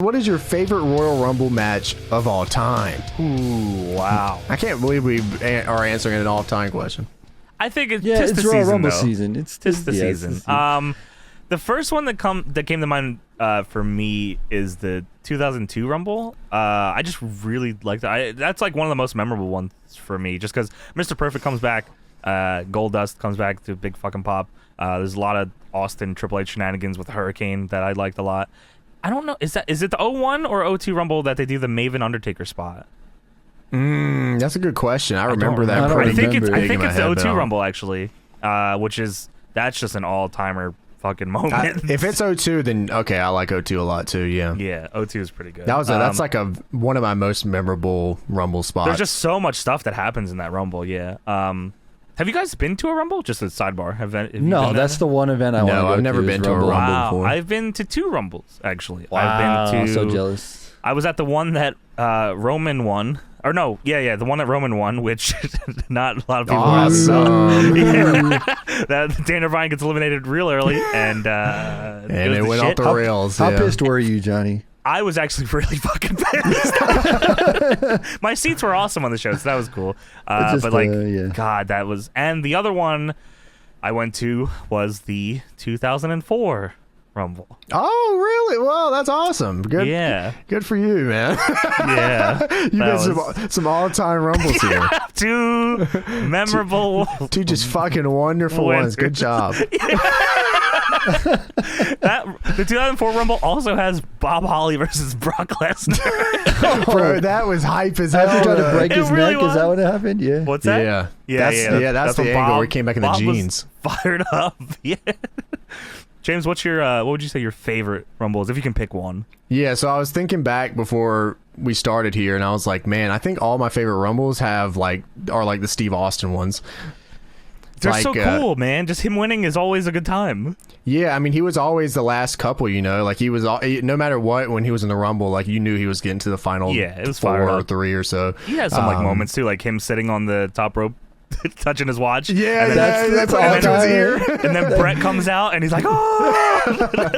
What is your favorite Royal Rumble match of all time? Ooh, wow. I can't believe we are answering an all-time question. I think it's Yeah, tis it's the Royal season, Rumble though. season. Tis the season. The first one that came to mind for me is the 2002 Rumble. I just really liked it. That's like one of the most memorable ones for me, just because Mr. Perfect comes back, Goldust comes back to big fucking pop. There's a lot of Austin Triple H shenanigans with Hurricane that I liked a lot. I don't know. Is it the 01 or 02 Rumble that they do the Maven Undertaker spot? That's a good question. I remember that. I think remember. it's the 02 Rumble actually, that's just an all-timer fucking moment. If it's 02, then okay, I like 02 a lot too. Yeah. Yeah, 02 is pretty good. That's like one of my most memorable Rumble spots. There's just so much stuff that happens in that Rumble. Yeah. Have you guys been to a Rumble? Just a sidebar. Have you No, been that's the one event I want to go to. No, I've never been to a Rumble before. I've been to 2 Rumbles actually. Wow, I've been to. so jealous. I was at the one that Roman won. Or no, yeah, the one that Roman won, which not a lot of people have. That Daniel Bryan gets eliminated real early, and it went off the rails. How pissed were you, Johnny? I was actually really fucking pissed. My seats were awesome on the show, so that was cool. God, that was. And the other one I went to was the 2004 Rumble. Oh, really? Well, that's awesome. Good. Yeah. Good for you, man. Yeah. You got some all-time Rumbles here. 2 memorable. 2 just fucking wonderful ones. Good job. The 2004 Rumble also has Bob Holly versus Brock Lesnar. Bro, that was hype as hell. After trying to break his really neck, was. is that what happened? Yeah. What's that? Yeah. That's the angle where he came back in the Bob jeans. Was fired up. Yeah. James, what would you say your favorite Rumble is, if you can pick one? Yeah, so I was thinking back before we started here, and I was like, man, I think all my favorite Rumbles are like the Steve Austin ones. They're so cool, man. Just him winning is always a good time. Yeah, I mean, he was always the last couple, you know? Like, he was, no matter what, when he was in the Rumble, like, you knew he was getting to the final it was 4 or 3 or so. He has some, moments, too, like him sitting on the top rope, touching his watch. Yeah, that's all into his ear. And then Brett comes out, and he's like, oh!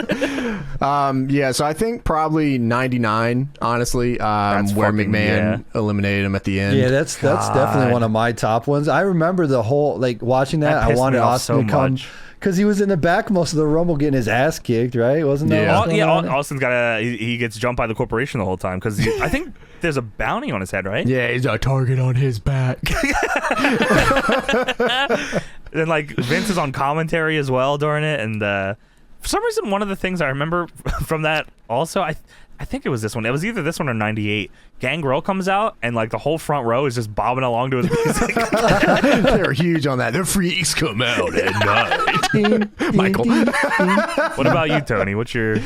Yeah, so I think probably 99, honestly, where McMahon eliminated him at the end. Yeah, that's definitely one of my top ones. I remember the whole, like, watching that. I wanted Austin to come. Because he was in the back most of the Rumble getting his ass kicked, right? Wasn't that? Austin's he gets jumped by the corporation the whole time because I think there's a bounty on his head, right? Yeah, he's a target on his back. And like Vince is on commentary as well during it, and for some reason, one of the things I remember from that also, I think it was this one. It was either this one or 98. Gangrel comes out, and like the whole front row is just bobbing along to his music. They're huge on that. The freaks come out at night. Michael. What about you, Tony? What's your...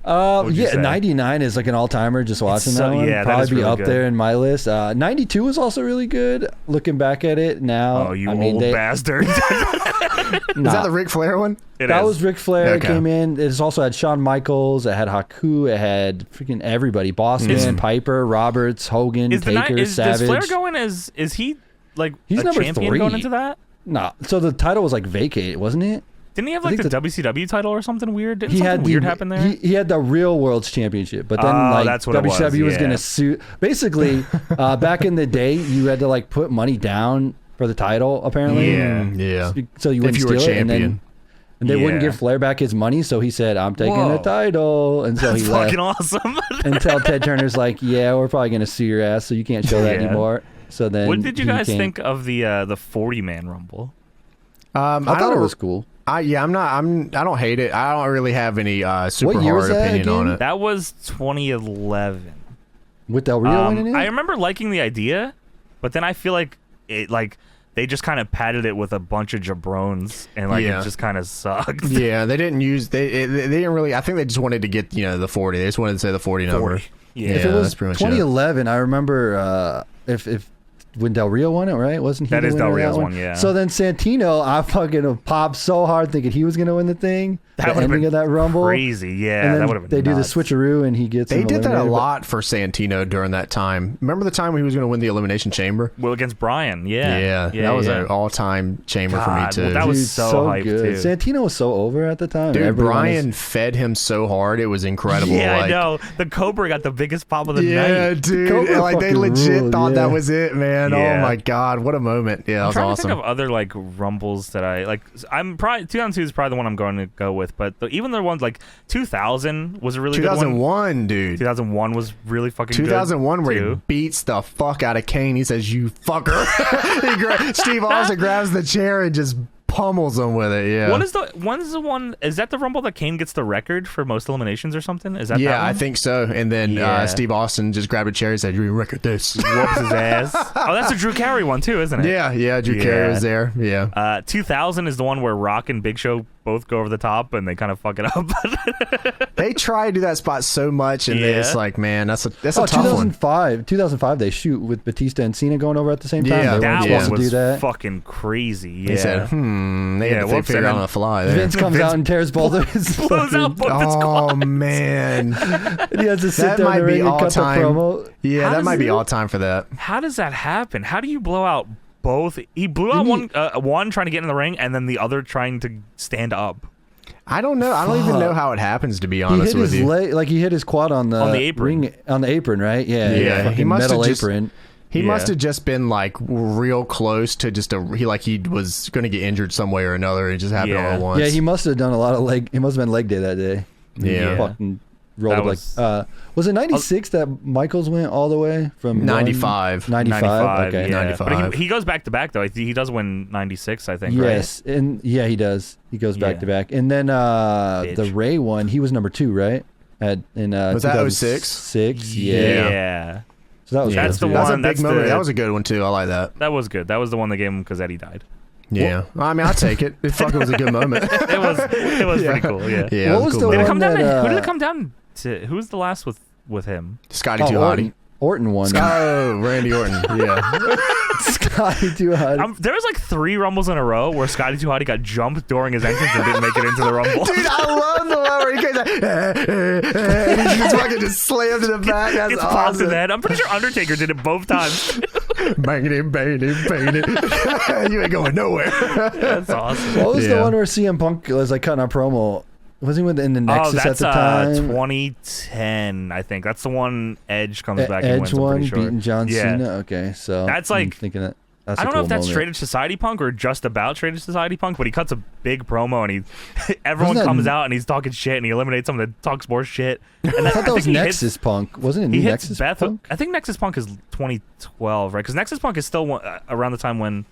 99 is like an all-timer. Just watching that one, probably be really up there in my list. 92 was also really good. Looking back at it now, oh, you old bastard! Is that the Ric Flair one? That was Ric Flair. Okay. Came in. It also had Shawn Michaels. It had Haku. It had freaking everybody: Bossman, Piper, Roberts, Hogan, Taker, Savage. Is Flair going as? Is he like he's a number champion 3 going into that? No. So the title was like vacated, wasn't it? Didn't he have like the WCW title or something weird? Didn't he something had weird happen there? He had the real World's Championship, but then like WCW was going to sue. Basically, back in the day, you had to like put money down for the title. Apparently, yeah. So you wouldn't steal it, and they wouldn't give Flair back his money. So he said, "I'm taking the title," and so That's he left. Fucking awesome. Until Ted Turner's like, "Yeah, we're probably going to sue your ass, so you can't show that anymore." So then, what did you guys think of the 40-man Rumble? I thought it was cool. I don't hate it. I don't really have any super hard opinion on it. That was 2011. With Del Rio winning it? I remember liking the idea, but then I feel like they just kind of padded it with a bunch of jabrones, and it just kind of sucked. Yeah, they didn't really. I think they just wanted to get the 40. They just wanted to say the 40 number. Yeah, if it was that's pretty much 2011, I remember if when Del Rio won it, right? Wasn't he? That the is winner Del of that Rio's one? one, yeah. So then Santino, I fucking popped so hard thinking he was gonna win the thing. That the ending of that Rumble. Crazy, yeah. And That would have been. They nuts. do the switcheroo, and he gets. They did that a eliminated, lot for Santino during that time. Remember the time when he was going to win the Elimination Chamber? Well, against Brian, yeah. That was an all-time chamber for me too. Well, that was so hyped good. too. Santino was so over at the time. Dude, Brian fed him so hard, it was incredible. Yeah, like, I know. The Cobra got the biggest pop of the yeah, night. dude. Cobra Like they fucking legit ruled, thought yeah. that was it, man. Yeah. Oh my god, what a moment. Yeah, that I'm was trying awesome. to think of other like rumbles that I like. I'm probably 2002 is probably the one I'm going to go with, but even the ones like 2000 was a really good one. 2001, dude. 2001 was really fucking 2001 good where too. he beats the fuck out of Kane. He says, "You fucker." Steve Austin grabs the chair and just pummels him with it. Yeah. What is the one? Is that the Rumble that Kane gets the record for most eliminations or something? Is that Yeah, that one? I think so. And then Yeah. Steve Austin just grabbed a chair and said, "You record this." Whoops his ass. Oh, that's a Drew Carey one too, isn't it? Yeah. Drew Carey was there. Yeah. 2000 is the one where Rock and Big Show both go over the top and they kind of fuck it up. They try to do that spot so much, and Yeah. it's like, man, that's a Oh, tough one. 2005, they shoot with Batista and Cena going over at the same time. Yeah, they That weren't one supposed to was do that. fucking crazy. Yeah. They said, they had to whoops, figure and it out then on the fly there. Vince comes out and tears both of his blows out both his Oh man, And he has to sit That there in might the be ring and all cut time. the promo. yeah, How that does might be it- all time for that. How does that happen? How do you blow out both? He blew out one trying to get in the ring, and then the other trying to stand up. I don't know. I don't even know how it happens, to be He honest hit with his you. leg, like he hit his quad on the apron. ring, on the apron, right? Yeah, Yeah, fucking he must have metal just- apron. He Yeah. must have just been like real close to just he was going to get injured some way or another. It just happened all Yeah. at once. Yeah, he must have done a lot of leg. He must have been leg day that day. Yeah. Fucking rolled That like. Was it 96 that Michaels went all the way from 95. 95. Okay. yeah. 95. But he goes back to back though. He does win 96, I think. Yes, and yeah, he does. He goes back Yeah. to back, and then the Ray one, he was number 2, right? Was that 06? 6? Right? Yeah. Yeah. So that was That's good, the too. That's a one. big That's moment. the- That was a good one too. I like that. That was good. That was the one they gave him because Eddie died. Yeah, I mean, I'll take it. It fucking was a good moment. It was Yeah. pretty cool. Yeah. Yeah, What it was a the cool Did it moment. come down that, to, who did it come down to? Who was the last with him? Scotty Oh, Too Hotty. Orton won. Oh, Randy Orton. Yeah. Scotty Too Hotty. There was like 3 Rumbles in a row where Scotty Too Hotty got jumped during his entrance and didn't make it into the Rumble. Dude, I love the one where he goes like, and he just fucking just slammed to the back. That's It's popped in awesome. the head. I'm pretty sure Undertaker did it both times. Banging it, banging it, banging it. You ain't going nowhere. That's awesome. What was the Yeah. one where CM Punk was like cutting a promo? Was he in the Nexus that's at the time? 2010, I think. That's the one Edge comes back and Edge wins. I'm one pretty sure. beating John Yeah. Cena. Okay, so That's I'm like- thinking that. That's I a don't know cool if that's moment. Traded Society Punk or just about Traded Society Punk, but he cuts a big promo and everyone Wasn't that- comes out and he's talking shit and he eliminates someone that talks more shit. And I thought that was think he Nexus hits- Punk. Wasn't it He hits Nexus Beth. Punk? I think Nexus Punk is 2012, right? Because Nexus Punk is still around the time when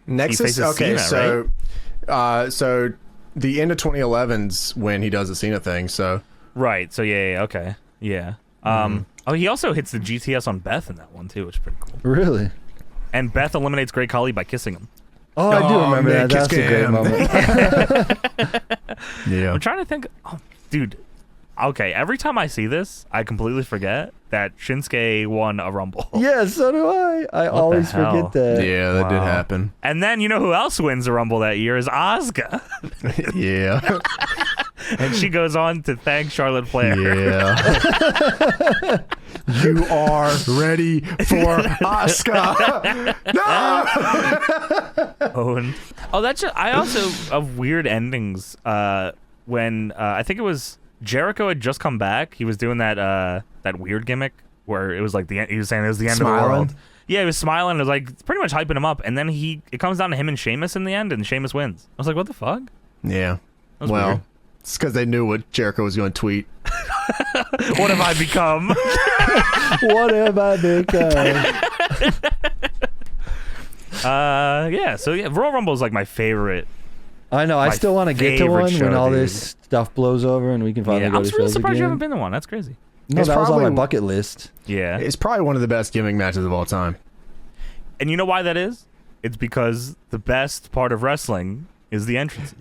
Nexus. faces Okay, Cena, so the end of 2011's when he does the Cena thing. So right. So yeah, okay, yeah. Oh, he also hits the GTS on Beth in that one too, which is pretty cool. Really? And Beth eliminates Great Khali by kissing him. Oh, I do Oh, remember man, that. That's kiss a great cam. moment. yeah, I'm trying to think. Oh, dude. Okay, every time I see this, I completely forget that Shinsuke won a Rumble. Yeah, so do I. I always hell? forget that. yeah, that did Wow. happen. And then you know who else wins a Rumble that year is Asuka. Yeah, And she goes on to thank Charlotte Flair. yeah. You are ready for Asuka. No. Oh, that's just, I also of weird endings. When I think it was Jericho had just come back, he was doing that weird gimmick where it was like he was saying it was the end of the Smiling. world. Yeah, he was smiling. It was like pretty much hyping him up, and then it comes down to him and Sheamus in the end, and Sheamus wins. I was like, what the fuck? Yeah. That was Well, weird. it's because they knew what Jericho was going to tweet. What have I become? What have I become? Yeah. So yeah, Royal Rumble is like my favorite. I know. I My still want to get to favorite one show, when all dude. this stuff blows over and we can finally Yeah, go I'm to really shows surprised you again. haven't been to one. That's crazy. No, It's that was on my probably- bucket list. Yeah. It's probably one of the best gimmick matches of all time. And you know why that is? It's because the best part of wrestling is the entrances.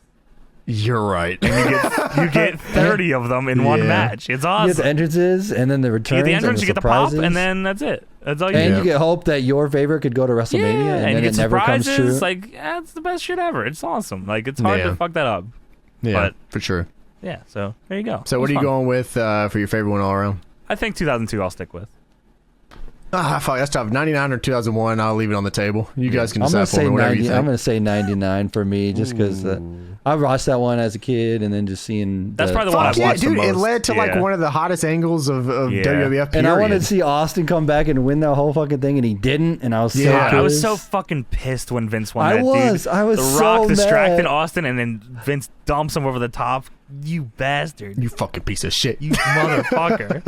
You're right. You get 30 of them in one Yeah. match. It's You awesome. get the entrances and then the You returns get the entrance, and you the get the pop, surprises. and then that's it. That's all you And get. you get hope that your favorite could go to WrestleMania, Yeah, and you then get it never comes surprises. true. Like, it's the best shit ever. It's awesome. Like, it's hard Yeah. to fuck that up. Yeah, but, for sure. Yeah, so there you go. So what are you going with for your favorite one all around? I think 2002 I'll stick with. Fuck, that's tough. 99 or 2001, I'll leave it on the table. You guys can decide for me whatever you think. I'm going to say 99 for me, just because I watched that one as a kid, and then just seeing... That's probably the one I've watched the most. It led to like one of the hottest angles of WWF period. And I wanted to see Austin come back and win that whole fucking thing, and he didn't, and I was so pissed. I was so fucking pissed when Vince won that, dude. I was The so Rock mad. distracted Austin, and then Vince dumps him over the top. You bastard. You fucking piece of shit. You motherfucker.